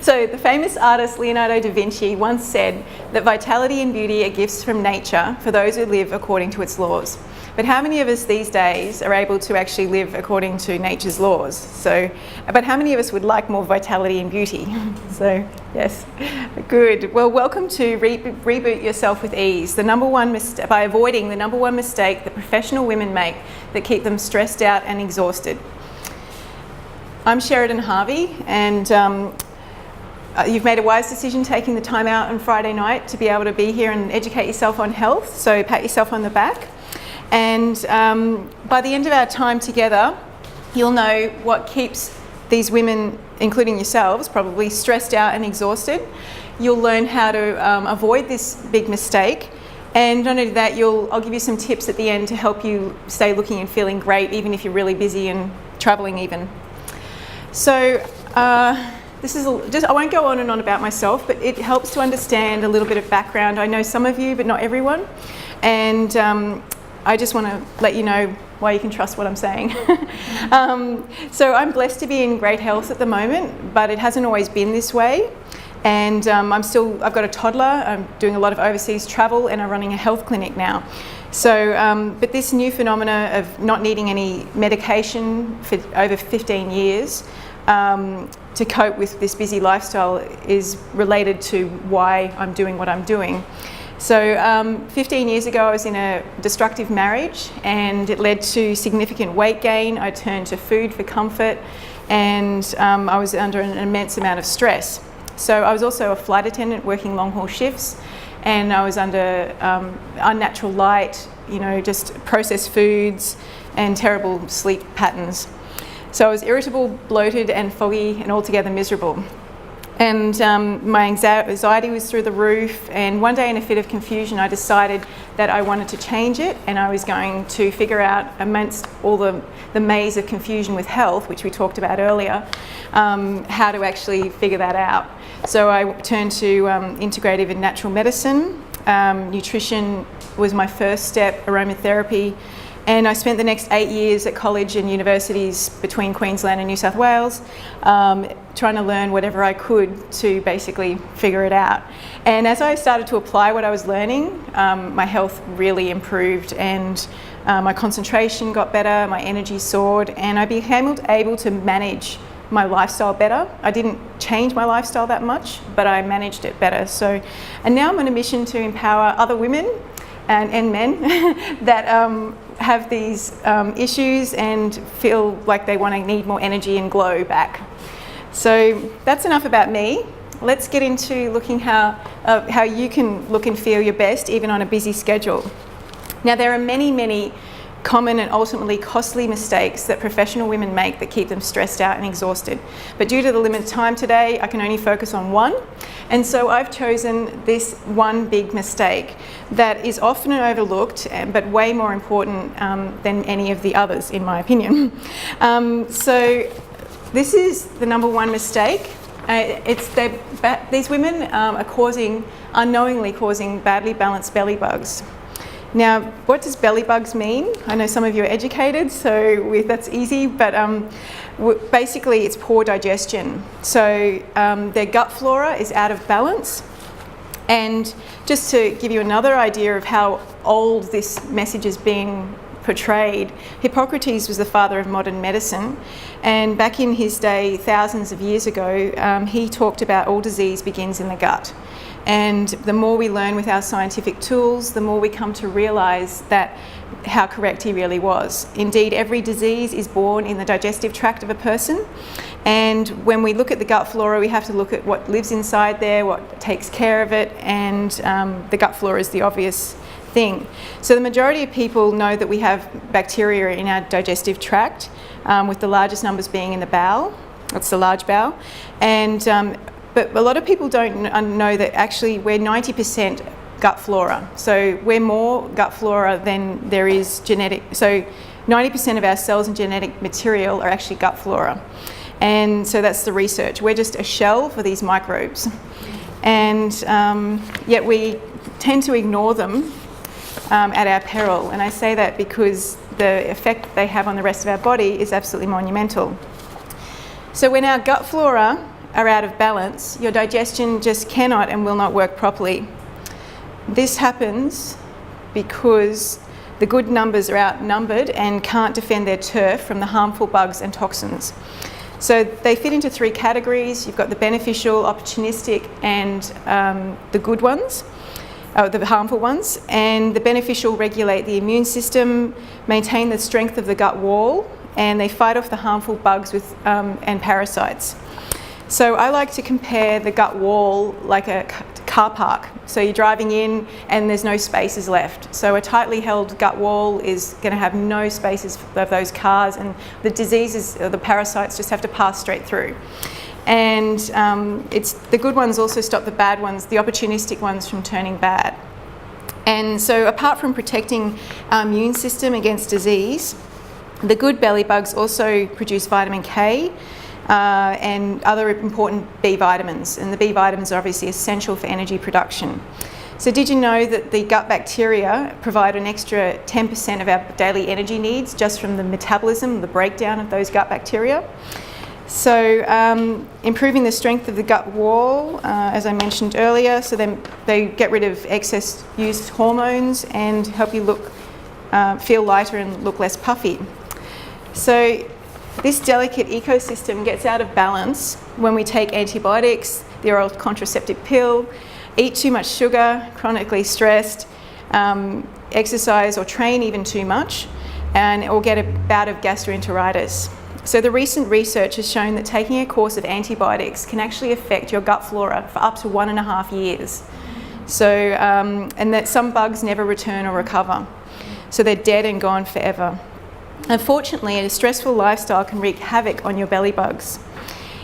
So the famous artist Leonardo da Vinci once said that vitality and beauty are gifts from nature for those who live according to its laws. But how many of us these days are able to actually live according to nature's laws? But how many of us would like more vitality and beauty? So, yes, good. Well, welcome to Reboot Yourself with Ease, by avoiding the number one mistake that professional women make that keep them stressed out and exhausted. I'm Sheridan Harvey, and you've made a wise decision taking the time out on Friday night to be able to be here and educate yourself on health, so pat yourself on the back. And by the end of our time together, you'll know what keeps these women, including yourselves, probably stressed out and exhausted. You'll learn how to avoid this big mistake. And not only that, I'll give you some tips at the end to help you stay looking and feeling great, even if you're really busy and traveling even. So this is I won't go on and on about myself, but it helps to understand a little bit of background. I know some of you, but not everyone. And I just want to let you know why you can trust what I'm saying. So I'm blessed to be in great health at the moment, but it hasn't always been this way. And I've got a toddler, I'm doing a lot of overseas travel, and I'm running a health clinic now. So, but this new phenomena of not needing any medication for over 15 years to cope with this busy lifestyle is related to why I'm doing what I'm doing. So 15 years ago I was in a destructive marriage, and it led to significant weight gain. I turned to food for comfort, and I was under an immense amount of stress. So I was also a flight attendant working long haul shifts, and I was under unnatural light, just processed foods and terrible sleep patterns. So I was irritable, bloated and foggy and altogether miserable. And my anxiety was through the roof, and one day in a fit of confusion I decided that I wanted to change it, and I was going to figure out, amongst all the maze of confusion with health, which we talked about earlier, how to actually figure that out. So I turned to integrative and natural medicine. Nutrition was my first step, aromatherapy. And I spent the next 8 years at college and universities between Queensland and New South Wales trying to learn whatever I could to basically figure it out. And as I started to apply what I was learning, my health really improved, and my concentration got better, my energy soared, and I became able to manage my lifestyle better. I didn't change my lifestyle that much, but I managed it better. And now I'm on a mission to empower other women and men that have these issues and feel like they need more energy and glow back. So that's enough about me. Let's get into looking how you can look and feel your best even on a busy schedule. Now, there are many common and ultimately costly mistakes that professional women make that keep them stressed out and exhausted. But due to the limited time today, I can only focus on one. And so I've chosen this one big mistake that is often overlooked, but way more important than any of the others, in my opinion. So this is the number one mistake. These women are unknowingly causing badly balanced belly bugs. Now, what does belly bugs mean? I know some of you are educated, so that's easy, but basically it's poor digestion. So their gut flora is out of balance. And just to give you another idea of how old this message is being portrayed, Hippocrates was the father of modern medicine, and back in his day, thousands of years ago, he talked about all disease begins in the gut. And the more we learn with our scientific tools, the more we come to realise how correct he really was. Indeed, every disease is born in the digestive tract of a person. And when we look at the gut flora, we have to look at what lives inside there, what takes care of it, and the gut flora is the obvious thing. So the majority of people know that we have bacteria in our digestive tract, with the largest numbers being in the bowel. That's the large bowel. But a lot of people don't know that actually we're 90% gut flora. So we're more gut flora than there is genetic. So 90% of our cells and genetic material are actually gut flora. And so that's the research. We're just a shell for these microbes. And yet we tend to ignore them at our peril. And I say that because the effect they have on the rest of our body is absolutely monumental. So when our gut flora are out of balance, your digestion just cannot and will not work properly. This happens because the good numbers are outnumbered and can't defend their turf from the harmful bugs and toxins. So they fit into 3 categories. You've got the beneficial, opportunistic, and the good ones, the harmful ones. And the beneficial regulate the immune system, maintain the strength of the gut wall, and they fight off the harmful bugs and parasites. So I like to compare the gut wall like a car park. So you're driving in and there's no spaces left. So a tightly held gut wall is going to have no spaces of those cars, and the diseases, the parasites just have to pass straight through. And it's the good ones also stop the bad ones, the opportunistic ones, from turning bad. And so apart from protecting our immune system against disease, the good belly bugs also produce vitamin K, and other important B vitamins, and the B vitamins are obviously essential for energy production. So did you know that the gut bacteria provide an extra 10% of our daily energy needs just from the metabolism, the breakdown of those gut bacteria? So improving the strength of the gut wall, as I mentioned earlier, so then they get rid of excess used hormones and help you feel lighter and look less puffy. So this delicate ecosystem gets out of balance when we take antibiotics, the oral contraceptive pill, eat too much sugar, chronically stressed, exercise or train even too much, or get a bout of gastroenteritis. So the recent research has shown that taking a course of antibiotics can actually affect your gut flora for up to 1.5 years. So, and that some bugs never return or recover. So they're dead and gone forever. Unfortunately, a stressful lifestyle can wreak havoc on your belly bugs.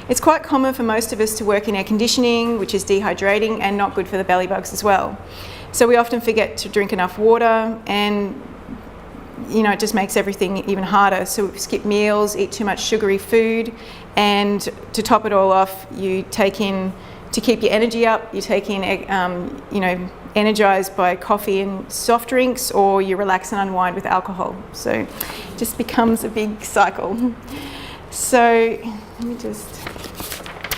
It's quite common for most of us to work in air conditioning, which is dehydrating and not good for the belly bugs as well. So we often forget to drink enough water, and it just makes everything even harder. So we skip meals, eat too much sugary food, and to top it all off, you take in, to keep your energy up, you take in, energized by coffee and soft drinks, or you relax and unwind with alcohol. So it just becomes a big cycle. So let me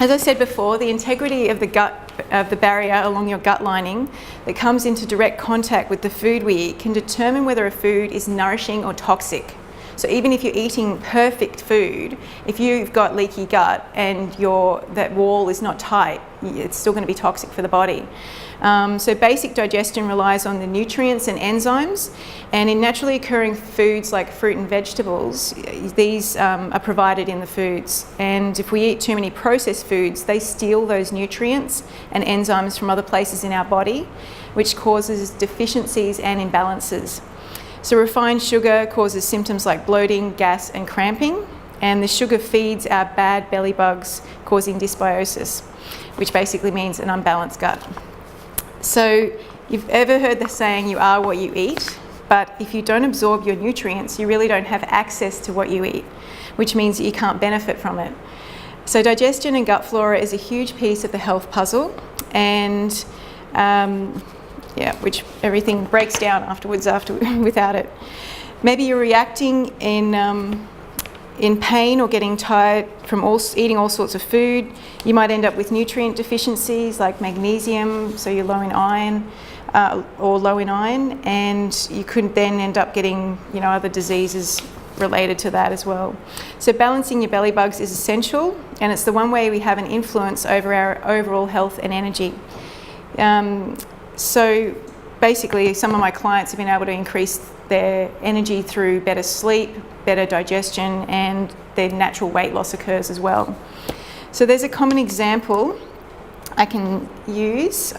as I said before, the integrity of the barrier along your gut lining that comes into direct contact with the food we eat can determine whether a food is nourishing or toxic. So even if you're eating perfect food, if you've got leaky gut and that wall is not tight, it's still going to be toxic for the body. So basic digestion relies on the nutrients and enzymes, and in naturally occurring foods like fruit and vegetables, these are provided in the foods. And if we eat too many processed foods, they steal those nutrients and enzymes from other places in our body, which causes deficiencies and imbalances. So refined sugar causes symptoms like bloating, gas and cramping, and the sugar feeds our bad belly bugs, causing dysbiosis, which basically means an unbalanced gut. So you've ever heard the saying, you are what you eat, but if you don't absorb your nutrients, you really don't have access to what you eat, which means that you can't benefit from it. So digestion and gut flora is a huge piece of the health puzzle, and which everything breaks down afterwards without it. Maybe you're reacting in pain or getting tired from eating all sorts of food. You might end up with nutrient deficiencies like magnesium, so you're low in iron, and you could then end up getting other diseases related to that as well. So balancing your belly bugs is essential, and it's the one way we have an influence over our overall health and energy. So basically, some of my clients have been able to increase their energy through better sleep, better digestion, and their natural weight loss occurs as well. So there's a common example I can use.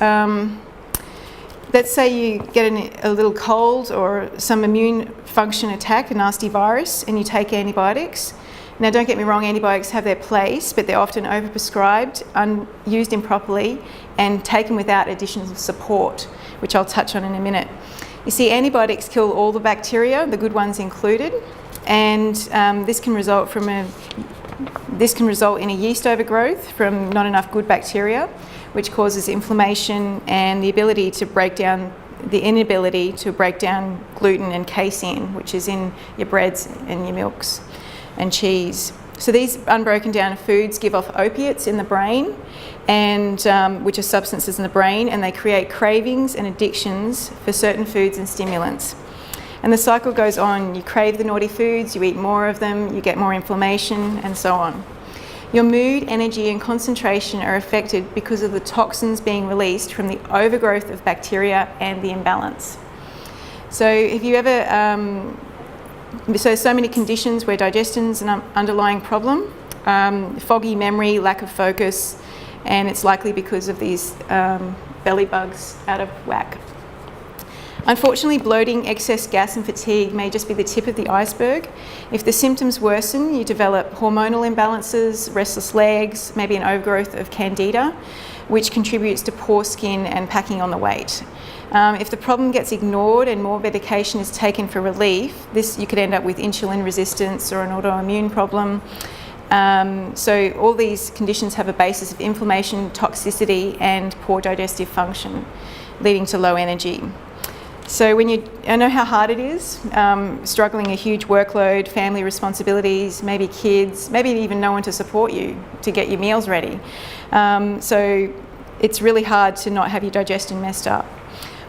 Let's say you get a little cold or some immune function attack, a nasty virus, and you take antibiotics. Now, don't get me wrong, antibiotics have their place, but they're often overprescribed, used improperly, and taken without additional support, which I'll touch on in a minute. You see, antibiotics kill all the bacteria, the good ones included, and this can result in a yeast overgrowth from not enough good bacteria, which causes inflammation and the inability to break down gluten and casein, which is in your breads and your milks and cheese. So these unbroken down foods give off opiates in the brain, and which are substances in the brain, and they create cravings and addictions for certain foods and stimulants. And the cycle goes on. You crave the naughty foods, you eat more of them, you get more inflammation, and so on. Your mood, energy, and concentration are affected because of the toxins being released from the overgrowth of bacteria and the imbalance. So if you ever, so many conditions where digestion's an underlying problem, foggy memory, lack of focus, and it's likely because of these belly bugs out of whack. Unfortunately, bloating, excess gas and fatigue may just be the tip of the iceberg. If the symptoms worsen, you develop hormonal imbalances, restless legs, maybe an overgrowth of candida, which contributes to poor skin and packing on the weight. If the problem gets ignored and more medication is taken for relief, you could end up with insulin resistance or an autoimmune problem. So all these conditions have a basis of inflammation, toxicity, and poor digestive function, leading to low energy. So I know how hard it is, struggling a huge workload, family responsibilities, maybe kids, maybe even no one to support you to get your meals ready. So it's really hard to not have your digestion messed up.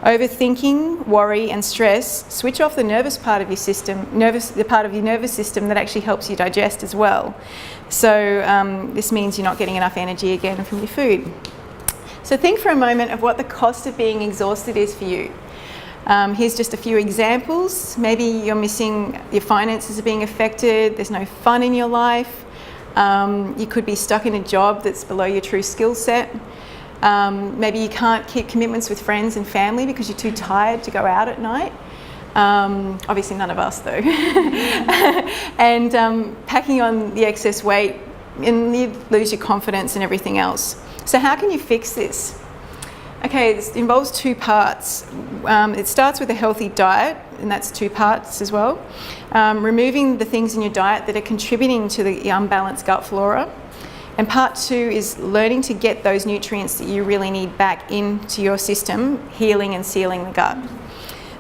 Overthinking, worry and stress switch off the nervous part of your system, the part of your nervous system that actually helps you digest as well. So this means you're not getting enough energy again from your food. So think for a moment of what the cost of being exhausted is for you. Here's just a few examples. Maybe you're missing, your finances are being affected, there's no fun in your life. You could be stuck in a job that's below your true skill set. Maybe you can't keep commitments with friends and family because you're too tired to go out at night. Obviously none of us though. And packing on the excess weight, and you lose your confidence and everything else. So how can you fix this? Okay, this involves two parts. It starts with a healthy diet, and that's two parts as well. Removing the things in your diet that are contributing to the unbalanced gut flora. And part two is learning to get those nutrients that you really need back into your system, healing and sealing the gut.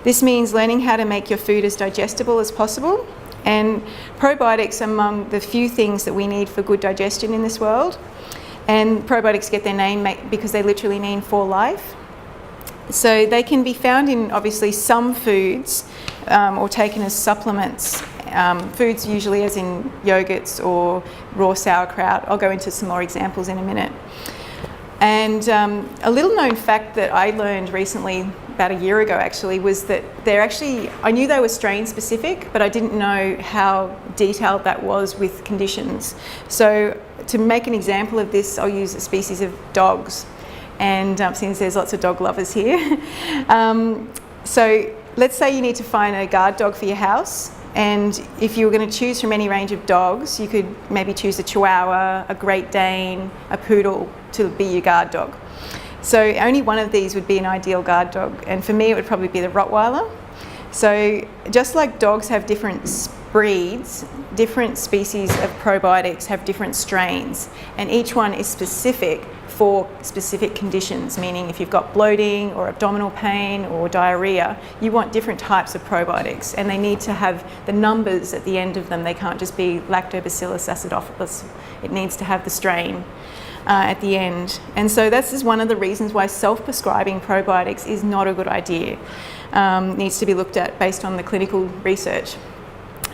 This means learning how to make your food as digestible as possible. And probiotics are among the few things that we need for good digestion in this world. And probiotics get their name because they literally mean for life. So they can be found in obviously some foods or taken as supplements. Foods usually as in yogurts or raw sauerkraut. I'll go into some more examples in a minute. And a little known fact that I learned recently, about a year ago actually, was that I knew they were strain specific, but I didn't know how detailed that was with conditions. So to make an example of this, I'll use a species of dogs. And since there's lots of dog lovers here. So let's say you need to find a guard dog for your house. And if you were going to choose from any range of dogs, you could maybe choose a Chihuahua, a Great Dane, a Poodle to be your guard dog. So only one of these would be an ideal guard dog. And for me, it would probably be the Rottweiler. So just like dogs have different breeds, different species of probiotics have different strains. And each one is specific for specific conditions, meaning if you've got bloating or abdominal pain or diarrhea, you want different types of probiotics, and they need to have the numbers at the end of them. They can't just be Lactobacillus acidophilus. It needs to have the strain at the end. And so this is one of the reasons why self-prescribing probiotics is not a good idea. Needs to be looked at based on the clinical research.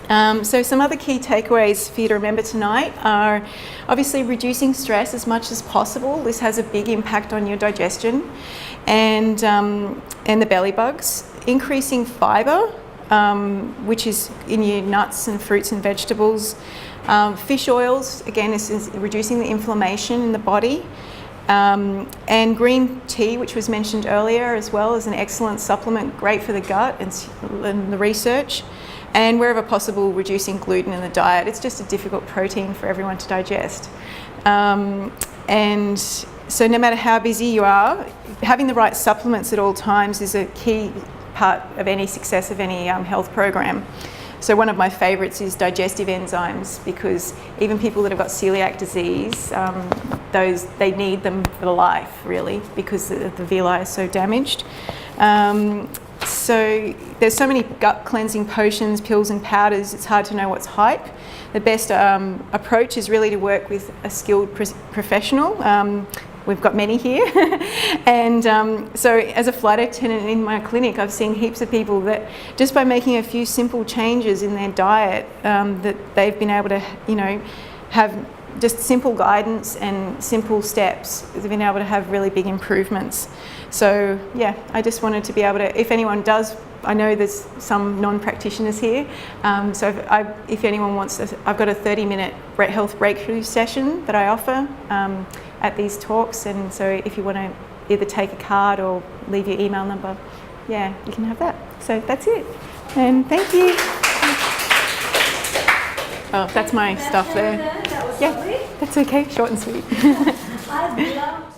So some other key takeaways for you to remember tonight are obviously reducing stress as much as possible. This has a big impact on your digestion and the belly bugs. Increasing fibre, which is in your nuts and fruits and vegetables. Fish oils, again, is reducing the inflammation in the body. And green tea, which was mentioned earlier as well, is an excellent supplement, great for the gut and the research. And wherever possible, reducing gluten in the diet. It's just a difficult protein for everyone to digest. And so no matter how busy you are, having the right supplements at all times is a key part of any success of any health program. So one of my favourites is digestive enzymes, because even people that have got celiac disease, they need them for life, really, because the villi is so damaged. So there's so many gut cleansing potions, pills and powders, it's hard to know what's hype. The best approach is really to work with a skilled professional. We've got many here. And so as a flight attendant in my clinic, I've seen heaps of people that just by making a few simple changes in their diet, that they've been able to, have just simple guidance and simple steps. They've been able to have really big improvements. So yeah, I just wanted to be able to, if anyone does, I know there's some non-practitioners here, so if anyone wants, I've got a 30-minute health breakthrough session that I offer at these talks, and so if you want to either take a card or leave your email number, yeah, you can have that. So that's it, and thank you. Oh, that's my stuff there. That was Yeah, lovely. that's okay, short and sweet. I'd love